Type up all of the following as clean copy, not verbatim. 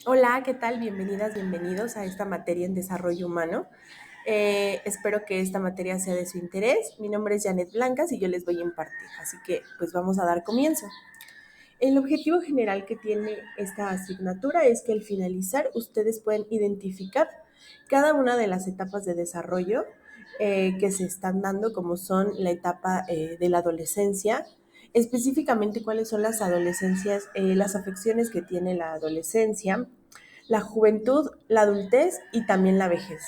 Hola, ¿qué tal? Bienvenidas, bienvenidos a esta materia en desarrollo humano. Espero que esta materia sea de su interés. Mi nombre es Janet Blancas y yo les voy a impartir, así que pues vamos a dar comienzo. El objetivo general que tiene esta asignatura es que al finalizar ustedes pueden identificar cada una de las etapas de desarrollo que se están dando, como son la etapa de la adolescencia, específicamente cuáles son las adolescencias, las afecciones que tiene la adolescencia, la juventud, la adultez y también la vejez.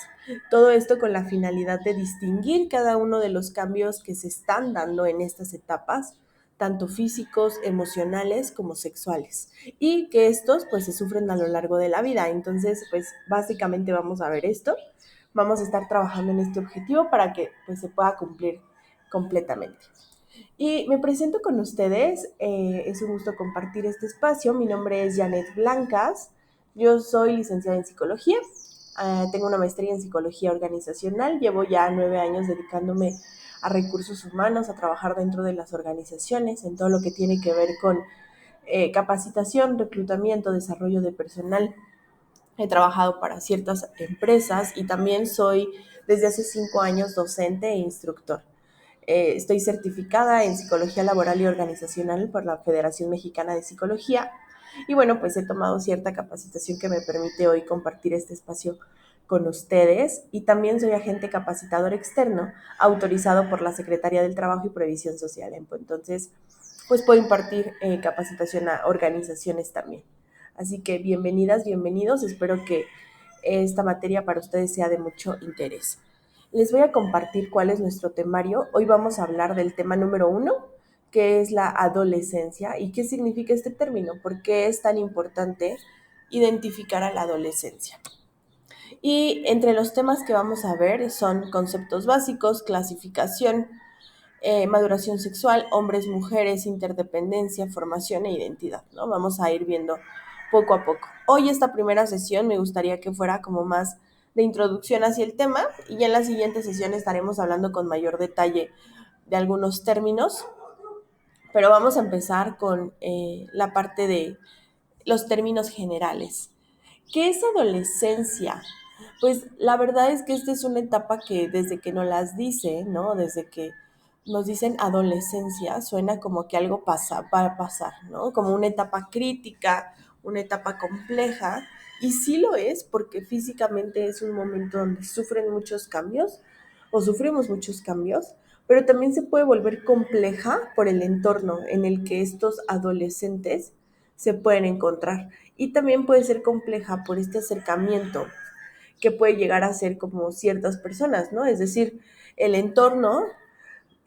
Todo esto con la finalidad de distinguir cada uno de los cambios que se están dando en estas etapas, tanto físicos, emocionales como sexuales, y que estos pues se sufren a lo largo de la vida. Entonces, pues básicamente vamos a ver esto, vamos a estar trabajando en este objetivo para que pues se pueda cumplir completamente. Y me presento con ustedes, es un gusto compartir este espacio. Mi nombre es Janet Blancas, yo soy licenciada en psicología, tengo una maestría en psicología organizacional, llevo ya 9 años dedicándome a recursos humanos, a trabajar dentro de las organizaciones, en todo lo que tiene que ver con capacitación, reclutamiento, desarrollo de personal. He trabajado para ciertas empresas y también soy desde hace 5 años docente e instructor. Estoy certificada en psicología laboral y organizacional por la Federación Mexicana de Psicología y bueno, pues he tomado cierta capacitación que me permite hoy compartir este espacio con ustedes y también soy agente capacitador externo autorizado por la Secretaría del Trabajo y Previsión Social. Entonces, pues puedo impartir capacitación a organizaciones también. Así que bienvenidas, bienvenidos. Espero que esta materia para ustedes sea de mucho interés. Les voy a compartir cuál es nuestro temario. Hoy vamos a hablar del tema número 1, que es la adolescencia y qué significa este término, por qué es tan importante identificar a la adolescencia. Y entre los temas que vamos a ver son conceptos básicos, clasificación, maduración sexual, hombres, mujeres, interdependencia, formación e identidad, ¿no? Vamos a ir viendo poco a poco. Hoy esta primera sesión me gustaría que fuera como más de introducción hacia el tema y ya en la siguiente sesión estaremos hablando con mayor detalle de algunos términos, pero vamos a empezar con la parte de los términos generales. ¿Qué es adolescencia? Pues la verdad es que esta es una etapa que desde que nos las dice, ¿no? Desde que nos dicen adolescencia, suena como que algo va a pasar, ¿no? Como una etapa crítica, una etapa compleja, y sí lo es porque físicamente es un momento donde sufren muchos cambios o sufrimos muchos cambios, pero también se puede volver compleja por el entorno en el que estos adolescentes se pueden encontrar. Y también puede ser compleja por este acercamiento que puede llegar a ser como ciertas personas, ¿no? Es decir, el entorno,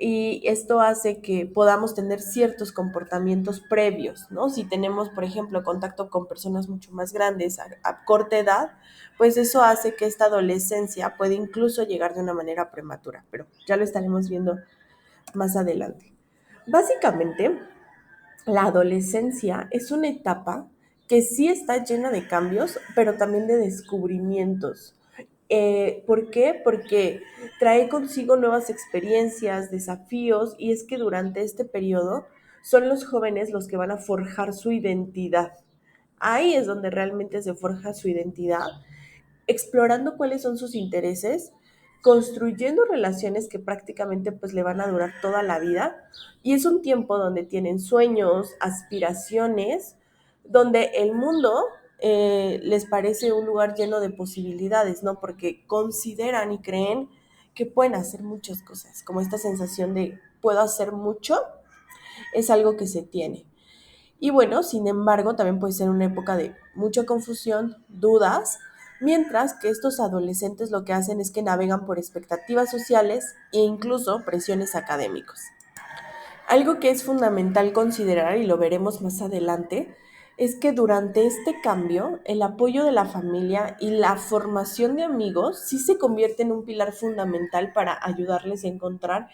y esto hace que podamos tener ciertos comportamientos previos, ¿no? Si tenemos, por ejemplo, contacto con personas mucho más grandes a corta edad, pues eso hace que esta adolescencia puede incluso llegar de una manera prematura, pero ya lo estaremos viendo más adelante. Básicamente, la adolescencia es una etapa que sí está llena de cambios, pero también de descubrimientos. ¿Por qué? Porque trae consigo nuevas experiencias, desafíos, y es que durante este periodo son los jóvenes los que van a forjar su identidad. Ahí es donde realmente se forja su identidad, explorando cuáles son sus intereses, construyendo relaciones que prácticamente pues le van a durar toda la vida, y es un tiempo donde tienen sueños, aspiraciones, donde el mundo les parece un lugar lleno de posibilidades, ¿no? Porque consideran y creen que pueden hacer muchas cosas, como esta sensación de puedo hacer mucho, es algo que se tiene. Y bueno, sin embargo, también puede ser una época de mucha confusión, dudas, mientras que estos adolescentes lo que hacen es que navegan por expectativas sociales e incluso presiones académicos. Algo que es fundamental considerar, y lo veremos más adelante, es que durante este cambio, el apoyo de la familia y la formación de amigos sí se convierte en un pilar fundamental para ayudarles a encontrar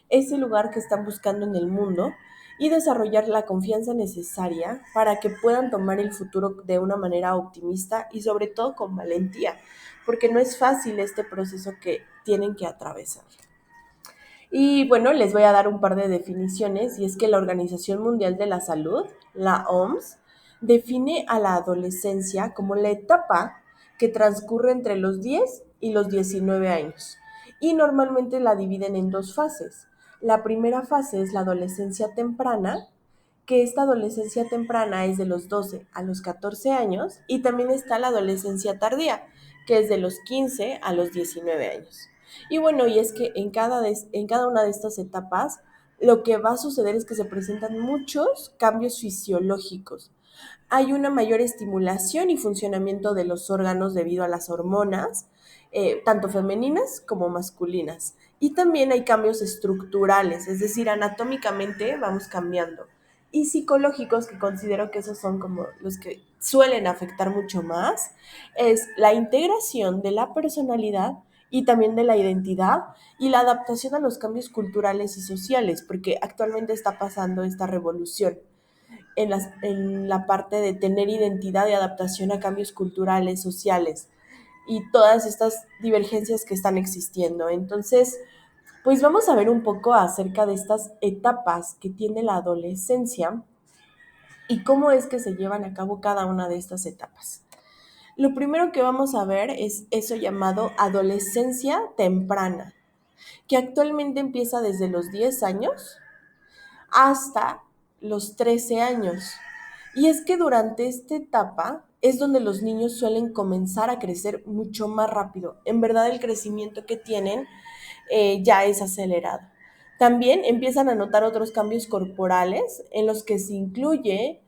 ese lugar que están buscando en el mundo y desarrollar la confianza necesaria para que puedan tomar el futuro de una manera optimista y sobre todo con valentía, porque no es fácil este proceso que tienen que atravesar. Y bueno, les voy a dar un par de definiciones, y es que la Organización Mundial de la Salud, la OMS, define a la adolescencia como la etapa que transcurre entre los 10 y los 19 años y normalmente la dividen en dos fases. La primera fase es la adolescencia temprana, que esta adolescencia temprana es de los 12 a los 14 años y también está la adolescencia tardía, que es de los 15 a los 19 años. Y bueno, y es que en cada una de estas etapas lo que va a suceder es que se presentan muchos cambios fisiológicos. Hay una mayor estimulación y funcionamiento de los órganos debido a las hormonas, tanto femeninas como masculinas. Y también hay cambios estructurales, es decir, anatómicamente vamos cambiando. Y psicológicos, que considero que esos son como los que suelen afectar mucho más, es la integración de la personalidad y también de la identidad y la adaptación a los cambios culturales y sociales, porque actualmente está pasando esta revolución en la parte de tener identidad y adaptación a cambios culturales, sociales y todas estas divergencias que están existiendo. Entonces, pues vamos a ver un poco acerca de estas etapas que tiene la adolescencia y cómo es que se llevan a cabo cada una de estas etapas. Lo primero que vamos a ver es eso llamado adolescencia temprana, que actualmente empieza desde los 10 años hasta los 13 años. Y es que durante esta etapa es donde los niños suelen comenzar a crecer mucho más rápido. En verdad el crecimiento que tienen ya es acelerado. También empiezan a notar otros cambios corporales en los que se incluye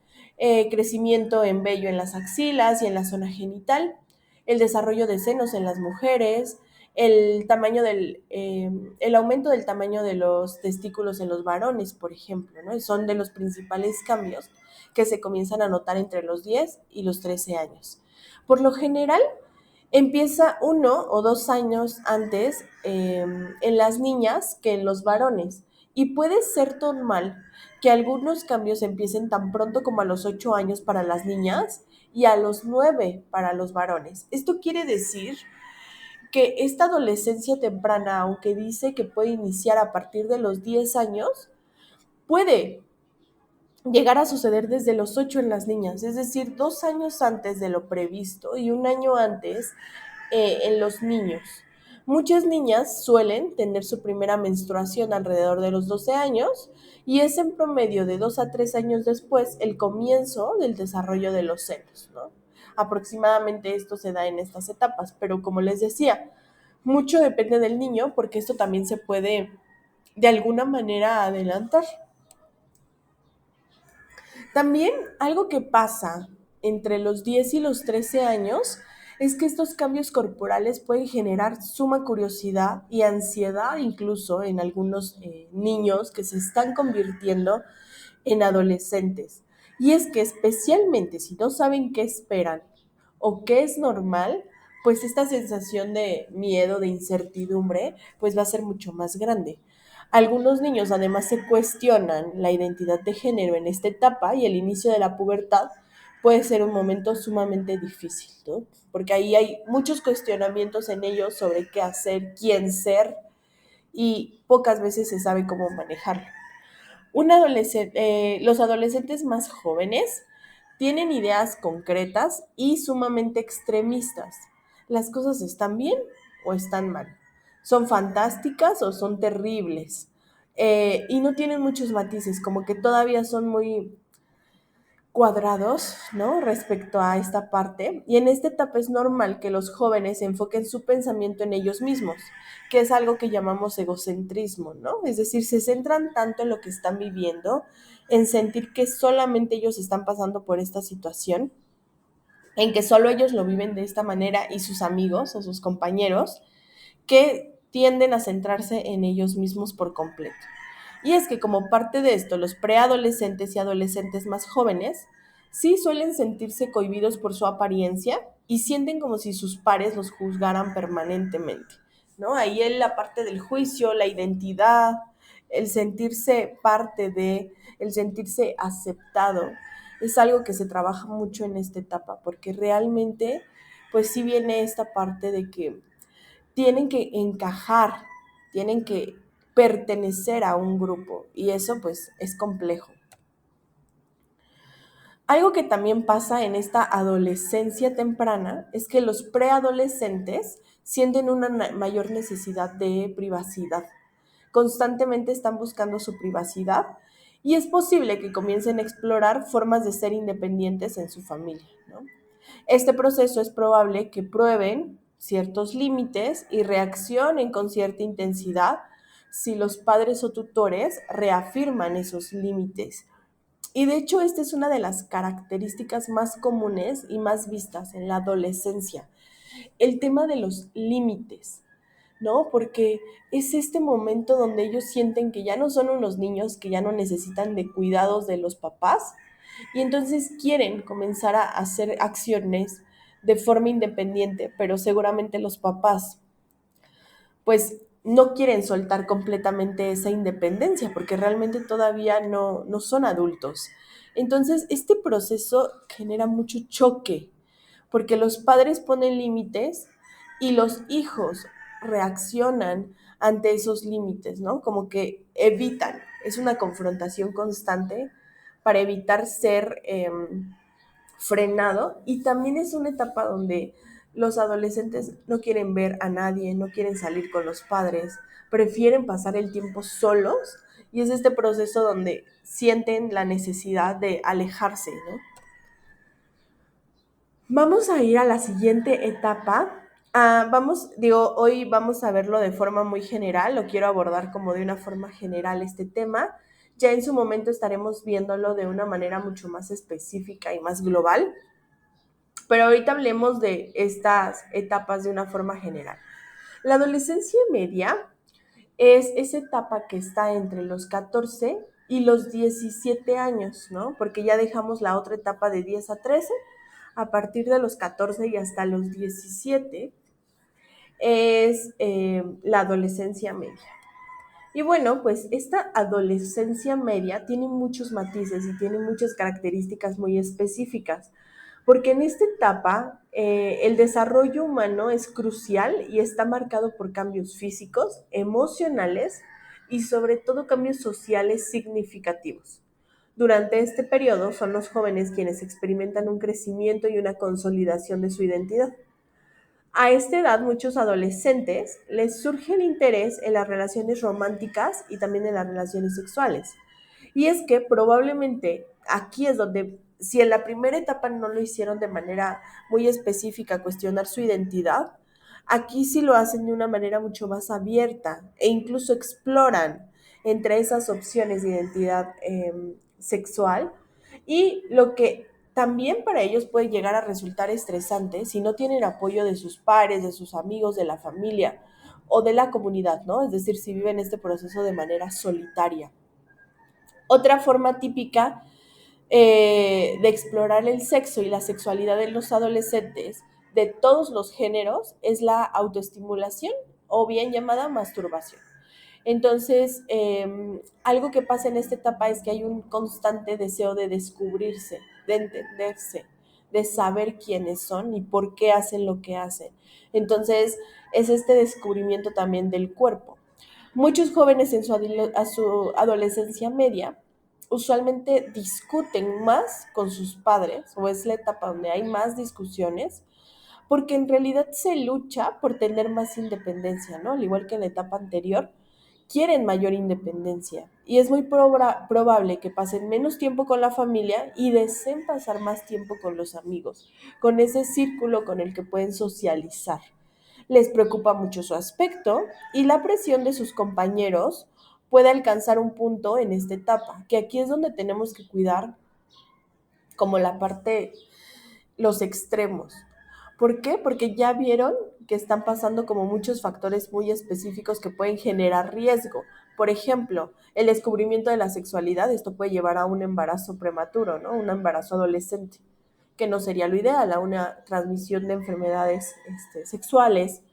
crecimiento en vello en las axilas y en la zona genital, el desarrollo de senos en las mujeres, el aumento del tamaño de los testículos en los varones, por ejemplo, ¿no? Son de los principales cambios que se comienzan a notar entre los 10 y los 13 años. Por lo general, empieza 1 o 2 años antes en las niñas que en los varones y puede ser normal que algunos cambios empiecen tan pronto como a los 8 años para las niñas y a los 9 para los varones. Esto quiere decir que esta adolescencia temprana, aunque dice que puede iniciar a partir de los 10 años, puede llegar a suceder desde los 8 en las niñas, es decir, 2 años antes de lo previsto y un año antes en los niños. Muchas niñas suelen tener su primera menstruación alrededor de los 12 años y es en promedio de 2 a 3 años después el comienzo del desarrollo de los senos, ¿no? Aproximadamente esto se da en estas etapas, pero como les decía, mucho depende del niño porque esto también se puede de alguna manera adelantar. También algo que pasa entre los 10 y los 13 años es que estos cambios corporales pueden generar suma curiosidad y ansiedad incluso en algunos niños que se están convirtiendo en adolescentes. Y es que especialmente si no saben qué esperan o qué es normal, pues esta sensación de miedo, de incertidumbre, pues va a ser mucho más grande. Algunos niños además se cuestionan la identidad de género en esta etapa y el inicio de la pubertad puede ser un momento sumamente difícil, ¿no? Porque ahí hay muchos cuestionamientos en ellos sobre qué hacer, quién ser y pocas veces se sabe cómo manejarlo. Los adolescentes más jóvenes tienen ideas concretas y sumamente extremistas. Las cosas están bien o están mal. Son fantásticas o son terribles. Y no tienen muchos matices, como que todavía son muy cuadrados, ¿no? Respecto a esta parte. Y en esta etapa es normal que los jóvenes enfoquen su pensamiento en ellos mismos, que es algo que llamamos egocentrismo, ¿no? Es decir, se centran tanto en lo que están viviendo, en sentir que solamente ellos están pasando por esta situación, en que solo ellos lo viven de esta manera y sus amigos o sus compañeros, que tienden a centrarse en ellos mismos por completo. Y es que como parte de esto, los preadolescentes y adolescentes más jóvenes sí suelen sentirse cohibidos por su apariencia y sienten como si sus pares los juzgaran permanentemente, ¿no? Ahí en la parte del juicio, la identidad, el sentirse parte de, el sentirse aceptado, es algo que se trabaja mucho en esta etapa, porque realmente, pues sí viene esta parte de que tienen que encajar, tienen que pertenecer a un grupo y eso pues es complejo. Algo que también pasa en esta adolescencia temprana es que los preadolescentes sienten una mayor necesidad de privacidad. Constantemente están buscando su privacidad y es posible que comiencen a explorar formas de ser independientes en su familia, ¿no? Este proceso es probable que prueben ciertos límites y reaccionen con cierta intensidad si los padres o tutores reafirman esos límites. Y de hecho, esta es una de las características más comunes y más vistas en la adolescencia, el tema de los límites, ¿no? Porque es este momento donde ellos sienten que ya no son unos niños, que ya no necesitan de cuidados de los papás, y entonces quieren comenzar a hacer acciones de forma independiente, pero seguramente los papás pues no quieren soltar completamente esa independencia porque realmente todavía no son adultos. Entonces, este proceso genera mucho choque porque los padres ponen límites y los hijos reaccionan ante esos límites, ¿no? Como que evitan, es una confrontación constante para evitar ser frenado y también es una etapa donde los adolescentes no quieren ver a nadie, no quieren salir con los padres, prefieren pasar el tiempo solos y es este proceso donde sienten la necesidad de alejarse, ¿no? Vamos a ir a la siguiente etapa. Hoy vamos a verlo de forma muy general, lo quiero abordar como de una forma general este tema. Ya en su momento estaremos viéndolo de una manera mucho más específica y más global. Pero ahorita hablemos de estas etapas de una forma general. La adolescencia media es esa etapa que está entre los 14 y los 17 años, ¿no? Porque ya dejamos la otra etapa de 10 a 13, a partir de los 14 y hasta los 17 es la adolescencia media. Y bueno, pues esta adolescencia media tiene muchos matices y tiene muchas características muy específicas, porque en esta etapa el desarrollo humano es crucial y está marcado por cambios físicos, emocionales y sobre todo cambios sociales significativos. Durante este periodo son los jóvenes quienes experimentan un crecimiento y una consolidación de su identidad. A esta edad, muchos adolescentes les surge el interés en las relaciones románticas y también en las relaciones sexuales. Y es que probablemente aquí es donde, si en la primera etapa no lo hicieron de manera muy específica, cuestionar su identidad, aquí sí lo hacen de una manera mucho más abierta e incluso exploran entre esas opciones de identidad sexual y lo que también para ellos puede llegar a resultar estresante si no tienen apoyo de sus pares, de sus amigos, de la familia o de la comunidad, ¿no? Es decir, si viven este proceso de manera solitaria. Otra forma típica de explorar el sexo y la sexualidad de los adolescentes de todos los géneros es la autoestimulación o bien llamada masturbación. Entonces, algo que pasa en esta etapa es que hay un constante deseo de descubrirse, de entenderse, de saber quiénes son y por qué hacen lo que hacen. Entonces, es este descubrimiento también del cuerpo. Muchos jóvenes en su adolescencia media usualmente discuten más con sus padres, o es la etapa donde hay más discusiones, porque en realidad se lucha por tener más independencia, ¿no? Al igual que en la etapa anterior, quieren mayor independencia y es muy probable que pasen menos tiempo con la familia y deseen pasar más tiempo con los amigos, con ese círculo con el que pueden socializar. Les preocupa mucho su aspecto y la presión de sus compañeros puede alcanzar un punto en esta etapa, que aquí es donde tenemos que cuidar como la parte, los extremos. ¿Por qué? Porque ya vieron que están pasando como muchos factores muy específicos que pueden generar riesgo. Por ejemplo, el descubrimiento de la sexualidad, esto puede llevar a un embarazo prematuro, ¿no? Un embarazo adolescente, que no sería lo ideal, a una transmisión de enfermedades sexuales.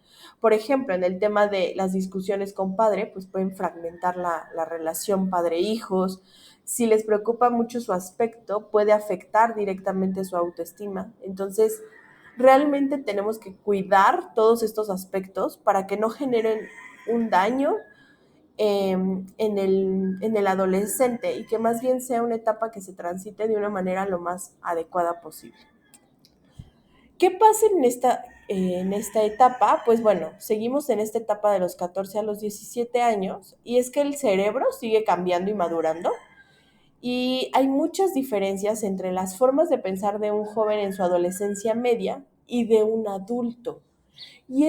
Por ejemplo, en el tema de las discusiones con padre, pues pueden fragmentar la relación padre-hijos. Si les preocupa mucho su aspecto, puede afectar directamente su autoestima. Entonces, realmente tenemos que cuidar todos estos aspectos para que no generen un daño en el adolescente y que más bien sea una etapa que se transite de una manera lo más adecuada posible. ¿Qué pasa en esta etapa? Pues bueno, seguimos en esta etapa de los 14 a los 17 años y es que el cerebro sigue cambiando y madurando y hay muchas diferencias entre las formas de pensar de un joven en su adolescencia media y de un adulto. Y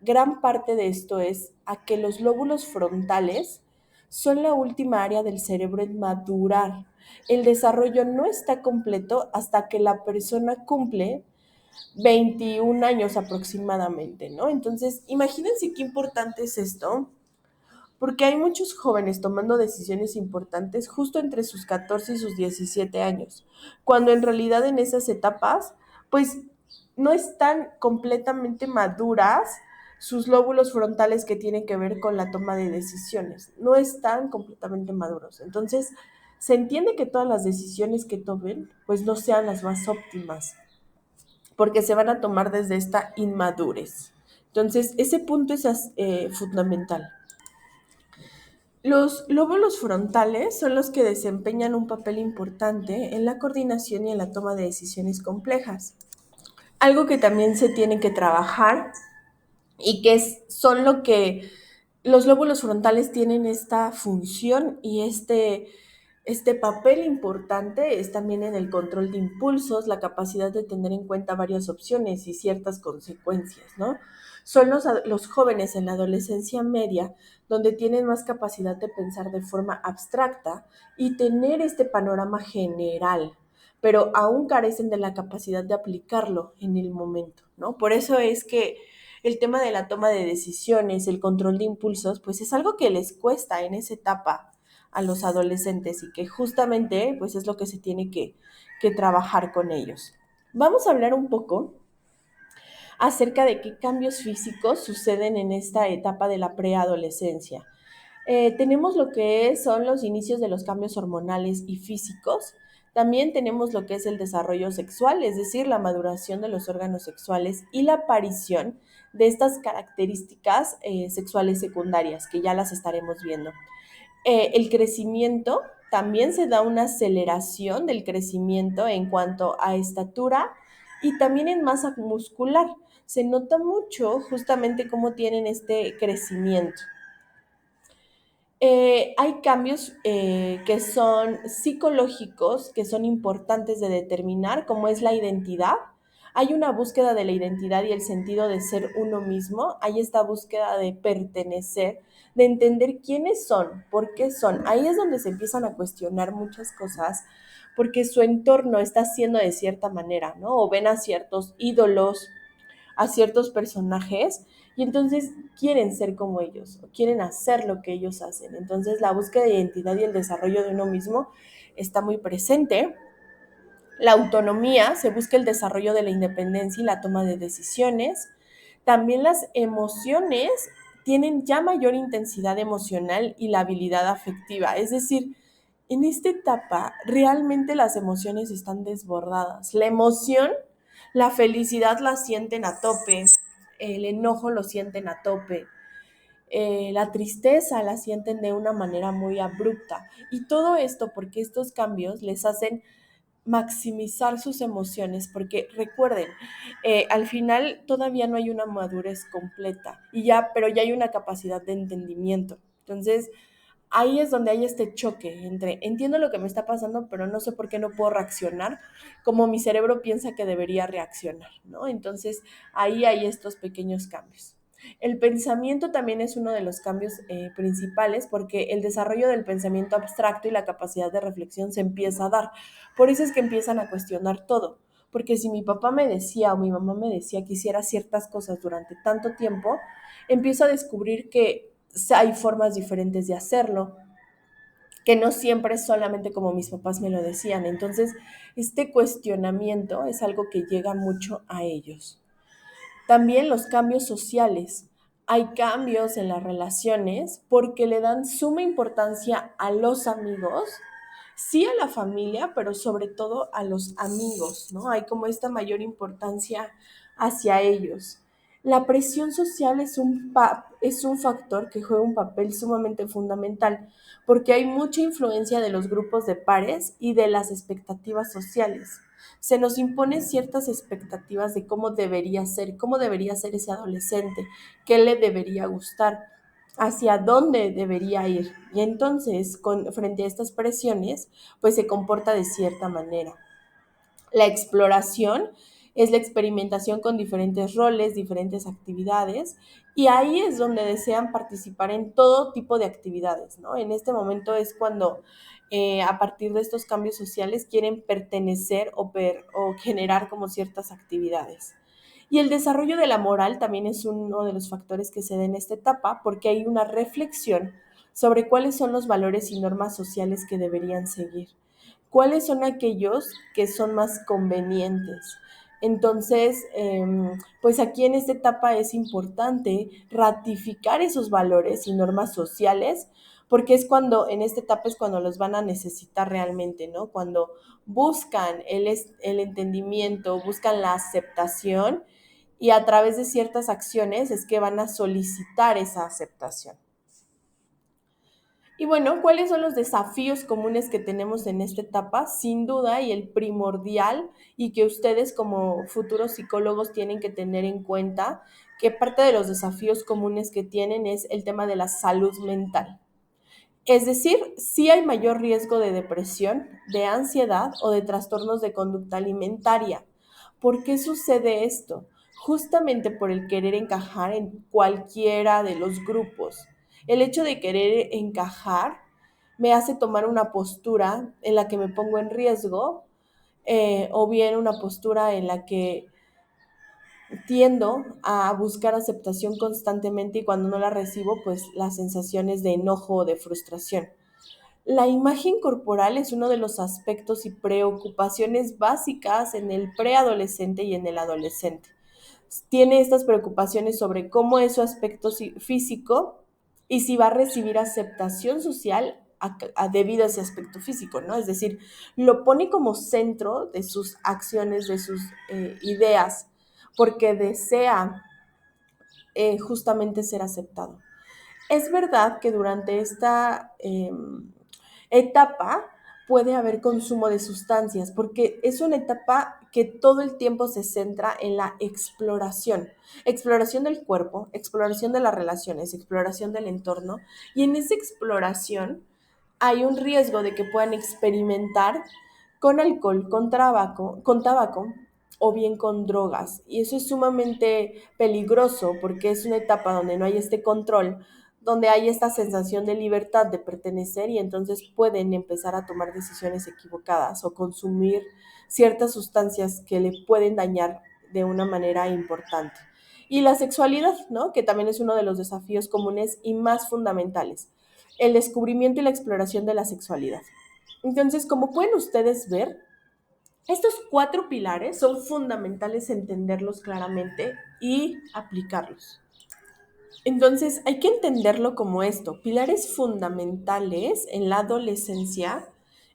gran parte de esto es a que los lóbulos frontales son la última área del cerebro en madurar. El desarrollo no está completo hasta que la persona cumple 21 años aproximadamente, ¿no? Entonces, imagínense qué importante es esto, porque hay muchos jóvenes tomando decisiones importantes justo entre sus 14 y sus 17 años, cuando en realidad en esas etapas, pues no están completamente maduras sus lóbulos frontales que tienen que ver con la toma de decisiones, no están completamente maduros. Entonces, se entiende que todas las decisiones que tomen, pues no sean las más óptimas, porque se van a tomar desde esta inmadurez. Entonces, ese punto es fundamental. Los lóbulos frontales son los que desempeñan un papel importante en la coordinación y en la toma de decisiones complejas. Algo que también se tiene que trabajar y son lo que los lóbulos frontales tienen esta función y este papel importante es también en el control de impulsos, la capacidad de tener en cuenta varias opciones y ciertas consecuencias, ¿no? Son los jóvenes en la adolescencia media donde tienen más capacidad de pensar de forma abstracta y tener este panorama general, pero aún carecen de la capacidad de aplicarlo en el momento, ¿no? Por eso es que el tema de la toma de decisiones, el control de impulsos, pues es algo que les cuesta en esa etapa a los adolescentes y que justamente pues es lo que se tiene que trabajar con ellos. Vamos a hablar un poco acerca de qué cambios físicos suceden en esta etapa de la preadolescencia. Tenemos lo que son los inicios de los cambios hormonales y físicos. También tenemos lo que es el desarrollo sexual, es decir, la maduración de los órganos sexuales y la aparición de estas características sexuales secundarias, que ya las estaremos viendo. El crecimiento, también se da una aceleración del crecimiento en cuanto a estatura y también en masa muscular. Se nota mucho justamente cómo tienen este crecimiento. Hay cambios que son psicológicos, que son importantes de determinar, como es la identidad. Hay una búsqueda de la identidad y el sentido de ser uno mismo. Hay esta búsqueda de pertenecer, de entender quiénes son, por qué son. Ahí es donde se empiezan a cuestionar muchas cosas, porque su entorno está haciendo de cierta manera, ¿no? O ven a ciertos ídolos, a ciertos personajes y entonces quieren ser como ellos o quieren hacer lo que ellos hacen. Entonces la búsqueda de identidad y el desarrollo de uno mismo está muy presente. La autonomía, se busca el desarrollo de la independencia y la toma de decisiones. También las emociones tienen ya mayor intensidad emocional y la habilidad afectiva. Es decir, en esta etapa realmente las emociones están desbordadas. La emoción, la felicidad la sienten a tope, el enojo lo sienten a tope, la tristeza la sienten de una manera muy abrupta. Y todo esto porque estos cambios les hacen maximizar sus emociones, porque recuerden, al final todavía no hay una madurez completa, pero ya hay una capacidad de entendimiento. Entonces, ahí es donde hay este choque entre entiendo lo que me está pasando, pero no sé por qué no puedo reaccionar como mi cerebro piensa que debería reaccionar, ¿no? Entonces, ahí hay estos pequeños cambios. El pensamiento también es uno de los cambios principales porque el desarrollo del pensamiento abstracto y la capacidad de reflexión se empieza a dar. Por eso es que empiezan a cuestionar todo. Porque si mi papá me decía o mi mamá me decía que hiciera ciertas cosas durante tanto tiempo, empiezo a descubrir que hay formas diferentes de hacerlo, que no siempre es solamente como mis papás me lo decían. Entonces, este cuestionamiento es algo que llega mucho a ellos. También los cambios sociales. Hay cambios en las relaciones porque le dan suma importancia a los amigos, sí a la familia, pero sobre todo a los amigos, ¿no? Hay como esta mayor importancia hacia ellos. La presión social es un factor que juega un papel sumamente fundamental, porque hay mucha influencia de los grupos de pares y de las expectativas sociales. Se nos imponen ciertas expectativas de cómo debería ser ese adolescente, qué le debería gustar, hacia dónde debería ir. Y entonces, frente a estas presiones, pues se comporta de cierta manera. La exploración es la experimentación con diferentes roles, diferentes actividades, y ahí es donde desean participar en todo tipo de actividades, ¿no? En este momento es cuando a partir de estos cambios sociales quieren pertenecer o generar como ciertas actividades. Y el desarrollo de la moral también es uno de los factores que se da en esta etapa porque hay una reflexión sobre cuáles son los valores y normas sociales que deberían seguir, cuáles son aquellos que son más convenientes. Entonces, pues aquí en esta etapa es importante ratificar esos valores y normas sociales, porque es cuando, en esta etapa es cuando los van a necesitar realmente, ¿no? Cuando buscan el entendimiento, buscan la aceptación y a través de ciertas acciones es que van a solicitar esa aceptación. Y bueno, ¿cuáles son los desafíos comunes que tenemos en esta etapa? Sin duda, y el primordial, y que ustedes como futuros psicólogos tienen que tener en cuenta, que parte de los desafíos comunes que tienen es el tema de la salud mental. Es decir, sí hay mayor riesgo de depresión, de ansiedad o de trastornos de conducta alimentaria. ¿Por qué sucede esto? Justamente por el querer encajar en cualquiera de los grupos. El hecho de querer encajar me hace tomar una postura en la que me pongo en riesgo, o bien una postura en la que tiendo a buscar aceptación constantemente y cuando no la recibo, pues las sensaciones de enojo o de frustración. La imagen corporal es uno de los aspectos y preocupaciones básicas en el preadolescente y en el adolescente. Tiene estas preocupaciones sobre cómo es su aspecto físico y si va a recibir aceptación social debido a ese aspecto físico, ¿no? Es decir, lo pone como centro de sus acciones, de sus ideas, porque desea justamente ser aceptado. Es verdad que durante esta etapa puede haber consumo de sustancias, porque es una etapa que todo el tiempo se centra en la exploración del cuerpo, exploración de las relaciones, exploración del entorno, y en esa exploración hay un riesgo de que puedan experimentar con alcohol, con tabaco o bien con drogas. Y eso es sumamente peligroso porque es una etapa donde no hay este control, donde hay esta sensación de libertad, de pertenecer y entonces pueden empezar a tomar decisiones equivocadas o consumir ciertas sustancias que le pueden dañar de una manera importante. Y la sexualidad, ¿no? Que también es uno de los desafíos comunes y más fundamentales, el descubrimiento y la exploración de la sexualidad. Entonces, como pueden ustedes ver, estos 4 pilares son fundamentales entenderlos claramente y aplicarlos. Entonces, hay que entenderlo como esto. Pilares fundamentales en la adolescencia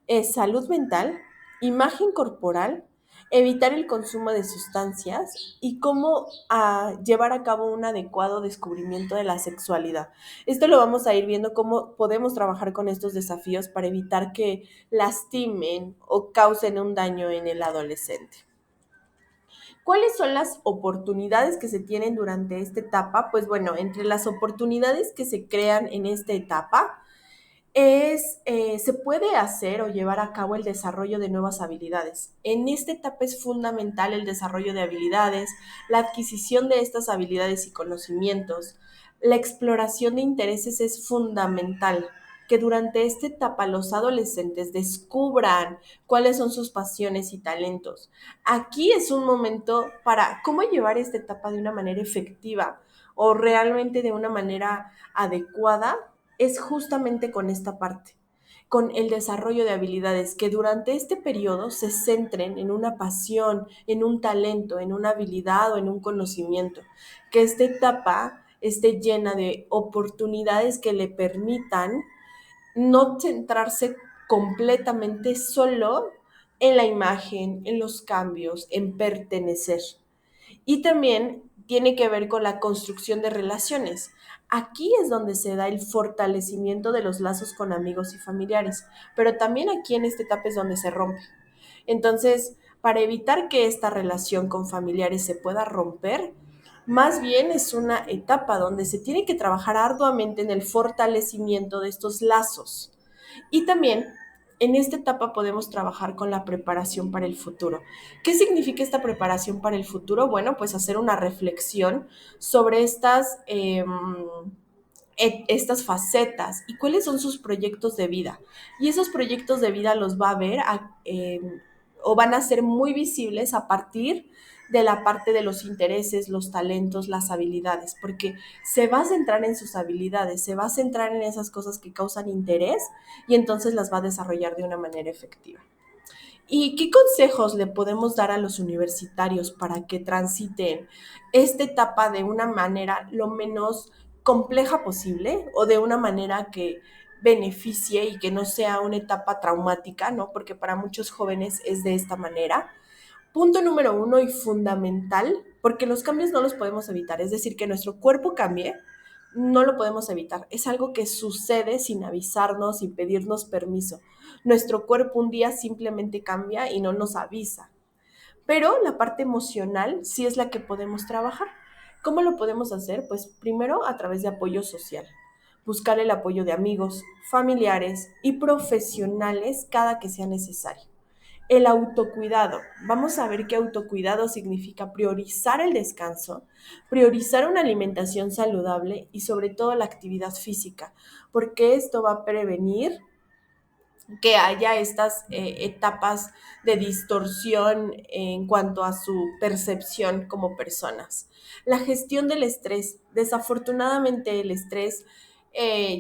es salud mental, imagen corporal, evitar el consumo de sustancias y cómo llevar a cabo un adecuado descubrimiento de la sexualidad. Esto lo vamos a ir viendo cómo podemos trabajar con estos desafíos para evitar que lastimen o causen un daño en el adolescente. ¿Cuáles son las oportunidades que se tienen durante esta etapa? Pues bueno, entre las oportunidades que se crean en esta etapa se puede hacer o llevar a cabo el desarrollo de nuevas habilidades. En esta etapa es fundamental el desarrollo de habilidades, la adquisición de estas habilidades y conocimientos. La exploración de intereses es fundamental, que durante esta etapa los adolescentes descubran cuáles son sus pasiones y talentos. Aquí es un momento para cómo llevar esta etapa de una manera efectiva o realmente de una manera adecuada es justamente con esta parte, con el desarrollo de habilidades, que durante este periodo se centren en una pasión, en un talento, en una habilidad o en un conocimiento, que esta etapa esté llena de oportunidades que le permitan no centrarse completamente solo en la imagen, en los cambios, en pertenecer. Y también tiene que ver con la construcción de relaciones. Aquí es donde se da el fortalecimiento de los lazos con amigos y familiares, pero también aquí en esta etapa es donde se rompe. Entonces, para evitar que esta relación con familiares se pueda romper, más bien es una etapa donde se tiene que trabajar arduamente en el fortalecimiento de estos lazos. Y también en esta etapa podemos trabajar con la preparación para el futuro. ¿Qué significa esta preparación para el futuro? Bueno, pues hacer una reflexión sobre estas facetas y cuáles son sus proyectos de vida. Y esos proyectos de vida los va a ver o van a ser muy visibles a partir de la parte de los intereses, los talentos, las habilidades, porque se va a centrar en sus habilidades, se va a centrar en esas cosas que causan interés y entonces las va a desarrollar de una manera efectiva. ¿Y qué consejos le podemos dar a los universitarios para que transiten esta etapa de una manera lo menos compleja posible o de una manera que beneficie y que no sea una etapa traumática, ¿no? Porque para muchos jóvenes es de esta manera. Punto número uno y fundamental, porque los cambios no los podemos evitar, es decir, que nuestro cuerpo cambie, no lo podemos evitar, es algo que sucede sin avisarnos, sin pedirnos permiso. Nuestro cuerpo un día simplemente cambia y no nos avisa, pero la parte emocional sí es la que podemos trabajar. ¿Cómo lo podemos hacer? Pues primero a través de apoyo social, buscar el apoyo de amigos, familiares y profesionales cada que sea necesario. El autocuidado. Vamos a ver qué autocuidado significa priorizar el descanso, priorizar una alimentación saludable y sobre todo la actividad física, porque esto va a prevenir que haya estas etapas de distorsión en cuanto a su percepción como personas. La gestión del estrés. Desafortunadamente el estrés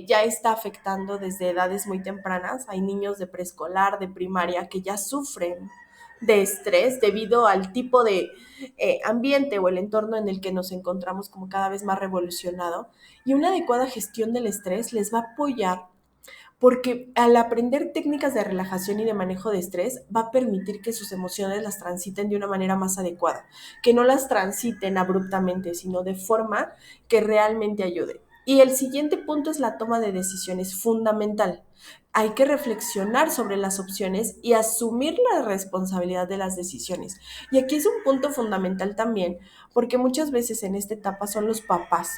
ya está afectando desde edades muy tempranas. Hay niños de preescolar, de primaria, que ya sufren de estrés debido al tipo de ambiente o el entorno en el que nos encontramos como cada vez más revolucionado. Y una adecuada gestión del estrés les va a apoyar porque al aprender técnicas de relajación y de manejo de estrés va a permitir que sus emociones las transiten de una manera más adecuada, que no las transiten abruptamente, sino de forma que realmente ayude. Y el siguiente punto es la toma de decisiones fundamental. Hay que reflexionar sobre las opciones y asumir la responsabilidad de las decisiones. Y aquí es un punto fundamental también, porque muchas veces en esta etapa son los papás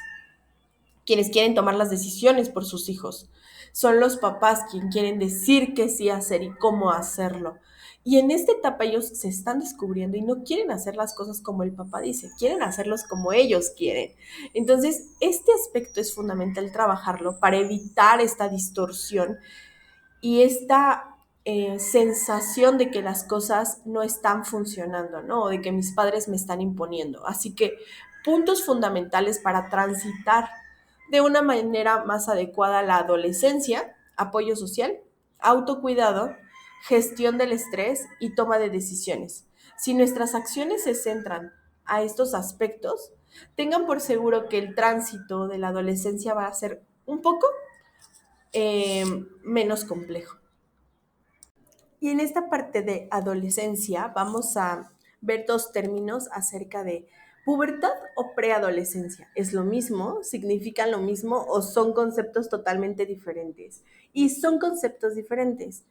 quienes quieren tomar las decisiones por sus hijos. Son los papás quienes quieren decir qué sí hacer y cómo hacerlo. Y en esta etapa ellos se están descubriendo y no quieren hacer las cosas como el papá dice, quieren hacerlos como ellos quieren. Entonces, este aspecto es fundamental trabajarlo para evitar esta distorsión y esta sensación de que las cosas no están funcionando, ¿no? O de que mis padres me están imponiendo. Así que puntos fundamentales para transitar de una manera más adecuada la adolescencia: apoyo social, autocuidado, gestión del estrés y toma de decisiones. Si nuestras acciones se centran a estos aspectos, tengan por seguro que el tránsito de la adolescencia va a ser un poco menos complejo. Y en esta parte de adolescencia vamos a ver dos términos acerca de pubertad o preadolescencia. ¿Es lo mismo? ¿Significan lo mismo o son conceptos totalmente diferentes? Y son conceptos diferentes.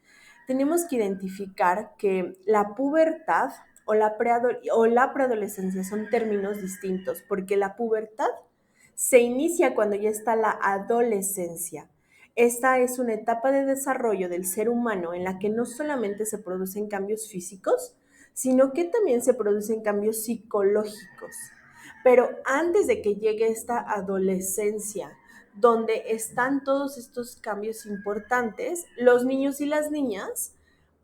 Tenemos que identificar que la pubertad o la preadolescencia son términos distintos, porque la pubertad se inicia cuando ya está la adolescencia. Esta es una etapa de desarrollo del ser humano en la que no solamente se producen cambios físicos, sino que también se producen cambios psicológicos. Pero antes de que llegue esta adolescencia, donde están todos estos cambios importantes, los niños y las niñas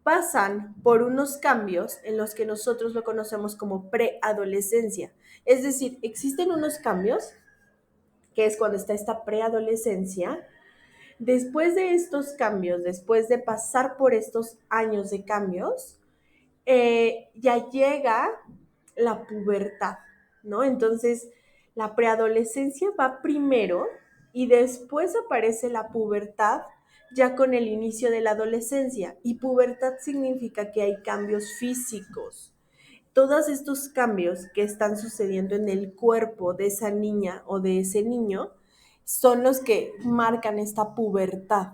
pasan por unos cambios en los que nosotros lo conocemos como preadolescencia. Es decir, existen unos cambios, que es cuando está esta preadolescencia. Después de estos cambios, después de pasar por estos años de cambios, ya llega la pubertad, ¿no? Entonces, la preadolescencia va primero y después aparece la pubertad ya con el inicio de la adolescencia. Y pubertad significa que hay cambios físicos. todos estos cambios que están sucediendo en el cuerpo de esa niña o de ese niño son los que marcan esta pubertad,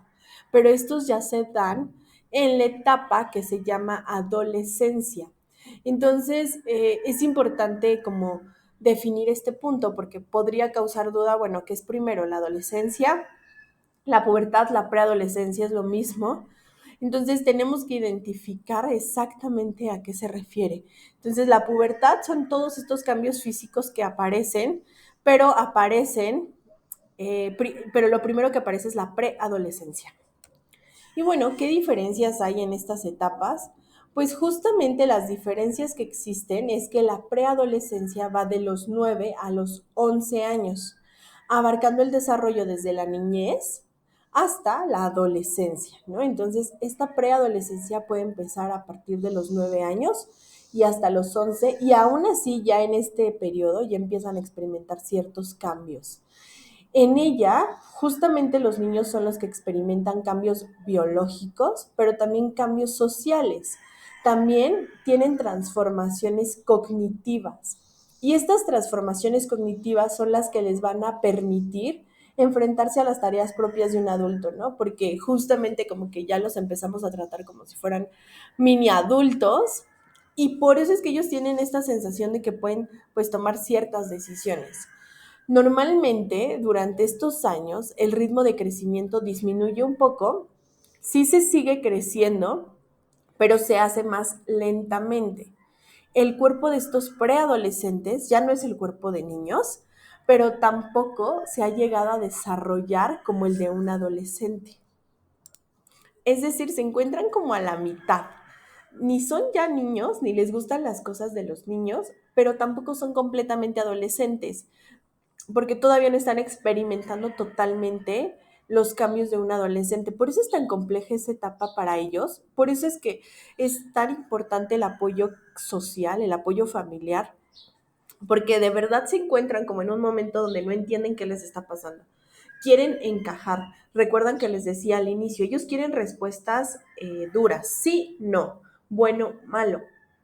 pero estos ya se dan en la etapa que se llama adolescencia. Entonces, es importante como definir este punto porque podría causar duda, bueno, ¿qué es primero, la adolescencia? La pubertad, la preadolescencia es lo mismo. Entonces tenemos que identificar exactamente a qué se refiere. Entonces la pubertad son todos estos cambios físicos que aparecen, pero pero lo primero que aparece es la preadolescencia. Y bueno, ¿qué diferencias hay en estas etapas? Pues justamente las diferencias que existen es que la preadolescencia va de los 9 a los 11 años, abarcando el desarrollo desde la niñez hasta la adolescencia, ¿no? Entonces, esta preadolescencia puede empezar a partir de los 9 años y hasta los 11, y aún así ya en este periodo ya empiezan a experimentar ciertos cambios. En ella, justamente los niños son los que experimentan cambios biológicos, pero también cambios sociales. También tienen transformaciones cognitivas. Y estas transformaciones cognitivas son las que les van a permitir enfrentarse a las tareas propias de un adulto, ¿no? Porque justamente como que ya los empezamos a tratar como si fueran mini adultos, y por eso es que ellos tienen esta sensación de que pueden pues tomar ciertas decisiones. Normalmente, durante estos años, el ritmo de crecimiento disminuye un poco, sí se sigue creciendo, pero se hace más lentamente. El cuerpo de estos preadolescentes ya no es el cuerpo de niños, pero tampoco se ha llegado a desarrollar como el de un adolescente. Es decir, se encuentran como a la mitad. Ni son ya niños, ni les gustan las cosas de los niños, pero tampoco son completamente adolescentes, porque todavía no están experimentando totalmente los cambios de un adolescente. Por eso es tan compleja esa etapa para ellos, por eso es que es tan importante el apoyo social, el apoyo familiar, porque de verdad se encuentran como en un momento donde no entienden qué les está pasando. Quieren encajar. Recuerdan que les decía al inicio, ellos quieren respuestas duras, sí, no, bueno, malo.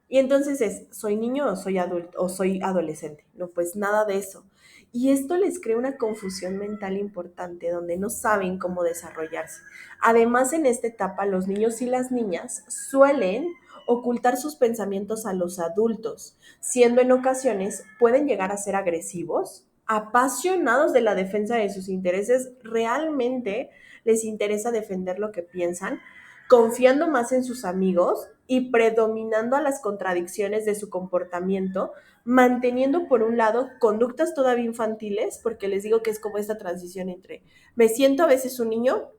Y entonces es, ¿soy niño o soy adulto o soy adolescente? No, pues nada de eso. Y esto les crea una confusión mental importante donde no saben cómo desarrollarse. Además, en esta etapa, los niños y las niñas suelen ocultar sus pensamientos a los adultos, siendo en ocasiones pueden llegar a ser agresivos, apasionados de la defensa de sus intereses, realmente les interesa defender lo que piensan, confiando más en sus amigos y predominando a las contradicciones de su comportamiento, manteniendo por un lado conductas todavía infantiles, porque les digo que es como esta transición entre me siento a veces un niño,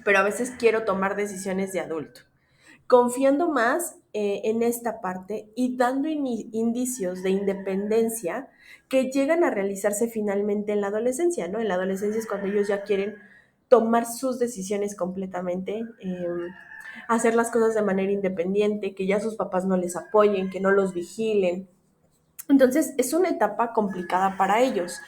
pero a veces quiero tomar decisiones de adulto, confiando más en esta parte y dando indicios de independencia que llegan a realizarse finalmente en la adolescencia, ¿no? En la adolescencia es cuando ellos ya quieren tomar sus decisiones completamente, hacer las cosas de manera independiente, que ya sus papás no les apoyen, que no los vigilen. Entonces, es una etapa complicada para ellos.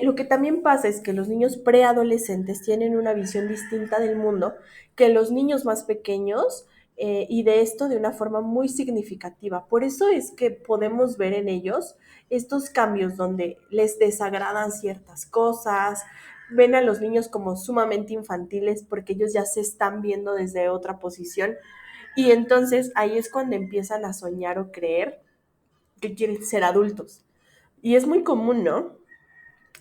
Lo que también pasa es que los niños preadolescentes tienen una visión distinta del mundo que los niños más pequeños, y de esto de una forma muy significativa. Por eso es que podemos ver en ellos estos cambios donde les desagradan ciertas cosas, ven a los niños como sumamente infantiles porque ellos ya se están viendo desde otra posición, y entonces ahí es cuando empiezan a soñar o creer que quieren ser adultos. Y es muy común, ¿no?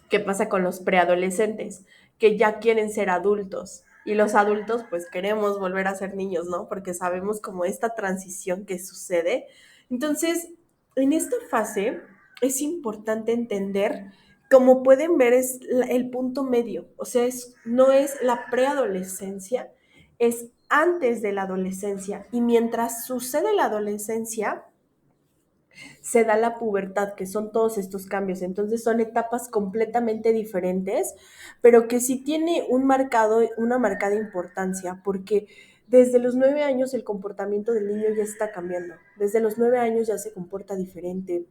¿Qué pasa con los preadolescentes? Que ya quieren ser adultos. Y los adultos, pues queremos volver a ser niños, ¿no? Porque sabemos como esta transición que sucede. Entonces, en esta fase es importante entender, como pueden ver, es el punto medio. O sea, no es la preadolescencia, es antes de la adolescencia. Y mientras sucede la adolescencia, se da la pubertad, que son todos estos cambios. Entonces son etapas completamente diferentes, pero que sí tiene una marcada importancia, porque desde los 9 años el comportamiento del niño ya está cambiando. Desde los 9 años ya se comporta diferente,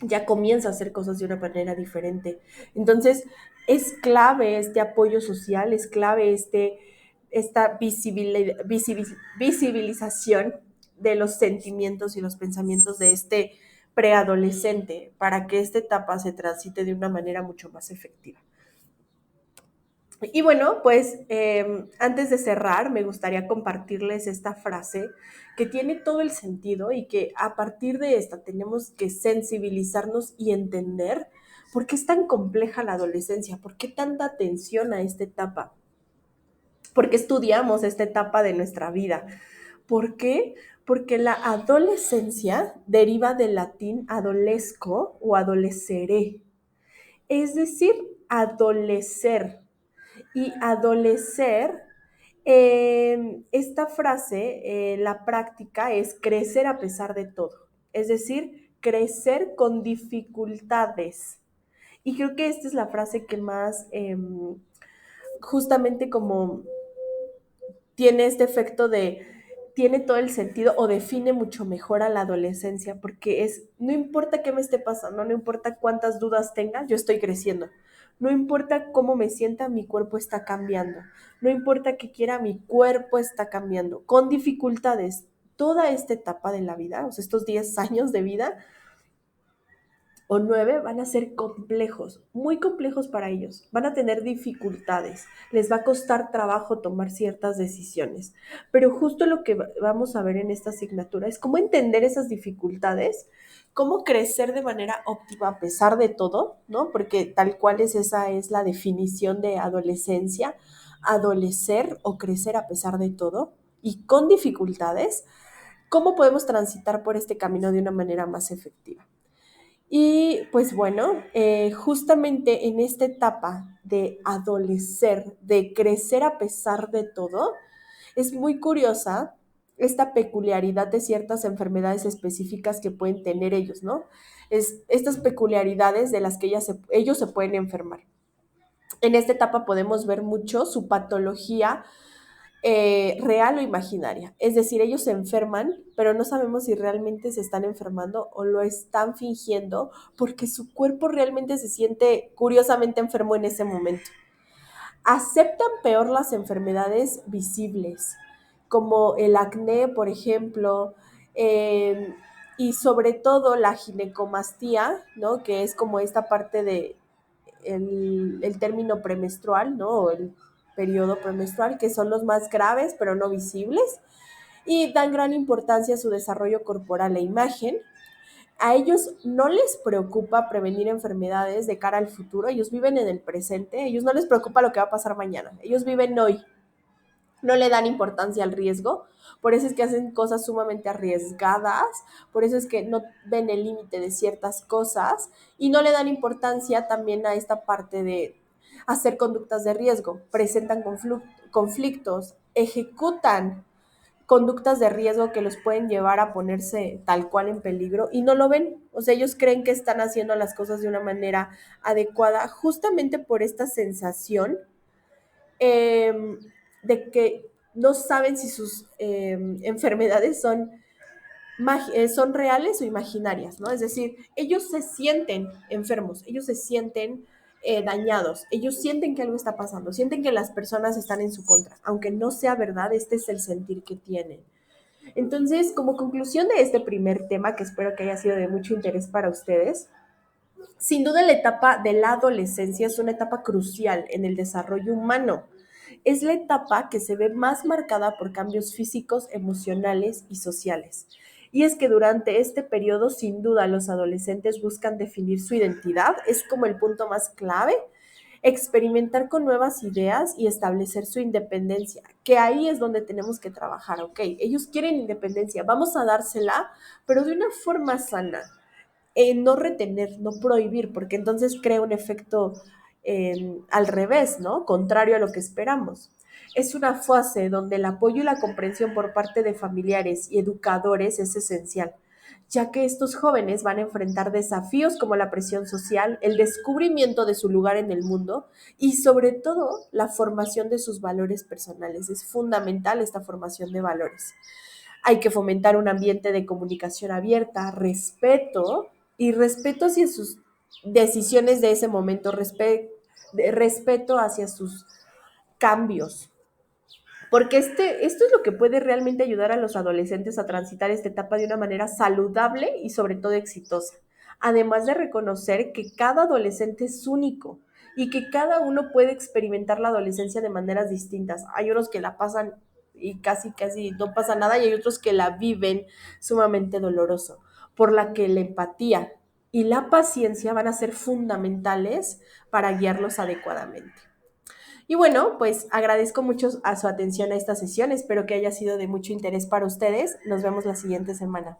ya comienza a hacer cosas de una manera diferente. Entonces es clave este apoyo social, es clave esta visibilización de los sentimientos y los pensamientos de este preadolescente para que esta etapa se transite de una manera mucho más efectiva. Y bueno, pues antes de cerrar, me gustaría compartirles esta frase que tiene todo el sentido y que a partir de esta tenemos que sensibilizarnos y entender por qué es tan compleja la adolescencia, por qué tanta atención a esta etapa, por qué estudiamos esta etapa de nuestra vida. ¿Por qué? Porque la adolescencia deriva del latín adolesco o adolescere, es decir, adolecer. Y adolecer, esta frase, la práctica es crecer a pesar de todo, es decir, crecer con dificultades. Y creo que esta es la frase que más justamente como tiene este efecto de, tiene todo el sentido o define mucho mejor a la adolescencia, porque es, no importa qué me esté pasando, no importa cuántas dudas tenga, yo estoy creciendo. No importa cómo me sienta, mi cuerpo está cambiando. No importa qué quiera, mi cuerpo está cambiando. Con dificultades, toda esta etapa de la vida, o sea, estos 10 años de vida, o 9 van a ser complejos, muy complejos para ellos. Van a tener dificultades, les va a costar trabajo tomar ciertas decisiones. Pero justo lo que vamos a ver en esta asignatura es cómo entender esas dificultades, cómo crecer de manera óptima a pesar de todo, ¿no? Porque tal cual es esa es la definición de adolescencia, adolecer o crecer a pesar de todo y con dificultades, cómo podemos transitar por este camino de una manera más efectiva. Y pues bueno, justamente en esta etapa de adolecer, de crecer a pesar de todo, es muy curiosa esta peculiaridad de ciertas enfermedades específicas que pueden tener ellos, ¿no? Es estas peculiaridades de las que ellos se pueden enfermar. En esta etapa podemos ver mucho su patología real o imaginaria. Es decir, ellos se enferman, pero no sabemos si realmente se están enfermando o lo están fingiendo porque su cuerpo realmente se siente curiosamente enfermo en ese momento. Aceptan peor las enfermedades visibles, como el acné, por ejemplo, y sobre todo la ginecomastía, ¿no? Que es como esta parte de el término premenstrual, ¿no? O el periodo premenstrual, que son los más graves, pero no visibles, y dan gran importancia a su desarrollo corporal e imagen. A ellos no les preocupa prevenir enfermedades de cara al futuro, ellos viven en el presente, ellos no les preocupa lo que va a pasar mañana, ellos viven hoy, no le dan importancia al riesgo, por eso es que hacen cosas sumamente arriesgadas, por eso es que no ven el límite de ciertas cosas y no le dan importancia también a esta parte de hacer conductas de riesgo, presentan conflictos, ejecutan conductas de riesgo que los pueden llevar a ponerse tal cual en peligro y no lo ven. O sea, ellos creen que están haciendo las cosas de una manera adecuada justamente por esta sensación eh, de que no saben si sus enfermedades son reales o imaginarias, ¿no? Es decir, ellos se sienten enfermos, ellos se sienten dañados, ellos sienten que algo está pasando, sienten que las personas están en su contra, aunque no sea verdad, este es el sentir que tienen. Entonces, como conclusión de este primer tema, que espero que haya sido de mucho interés para ustedes, sin duda la etapa de la adolescencia es una etapa crucial en el desarrollo humano. Es la etapa que se ve más marcada por cambios físicos, emocionales y sociales. Y es que durante este periodo, sin duda, los adolescentes buscan definir su identidad, es como el punto más clave, experimentar con nuevas ideas y establecer su independencia, que ahí es donde tenemos que trabajar, ¿ok? Ellos quieren independencia, vamos a dársela, pero de una forma sana, no retener, no prohibir, porque entonces crea un efecto al revés, ¿no? Contrario a lo que esperamos. Es una fase donde el apoyo y la comprensión por parte de familiares y educadores es esencial, ya que estos jóvenes van a enfrentar desafíos como la presión social, el descubrimiento de su lugar en el mundo y sobre todo la formación de sus valores personales. Es fundamental esta formación de valores. Hay que fomentar un ambiente de comunicación abierta, respeto y respeto hacia sus decisiones de ese momento, respeto hacia sus cambios. porque esto es lo que puede realmente ayudar a los adolescentes a transitar esta etapa de una manera saludable y sobre todo exitosa. Además de reconocer que cada adolescente es único y que cada uno puede experimentar la adolescencia de maneras distintas. Hay unos que la pasan y casi no pasa nada y hay otros que la viven sumamente doloroso, por la que la empatía y la paciencia van a ser fundamentales para guiarlos adecuadamente. Y bueno, pues agradezco mucho a su atención a esta sesión. Espero que haya sido de mucho interés para ustedes. Nos vemos la siguiente semana.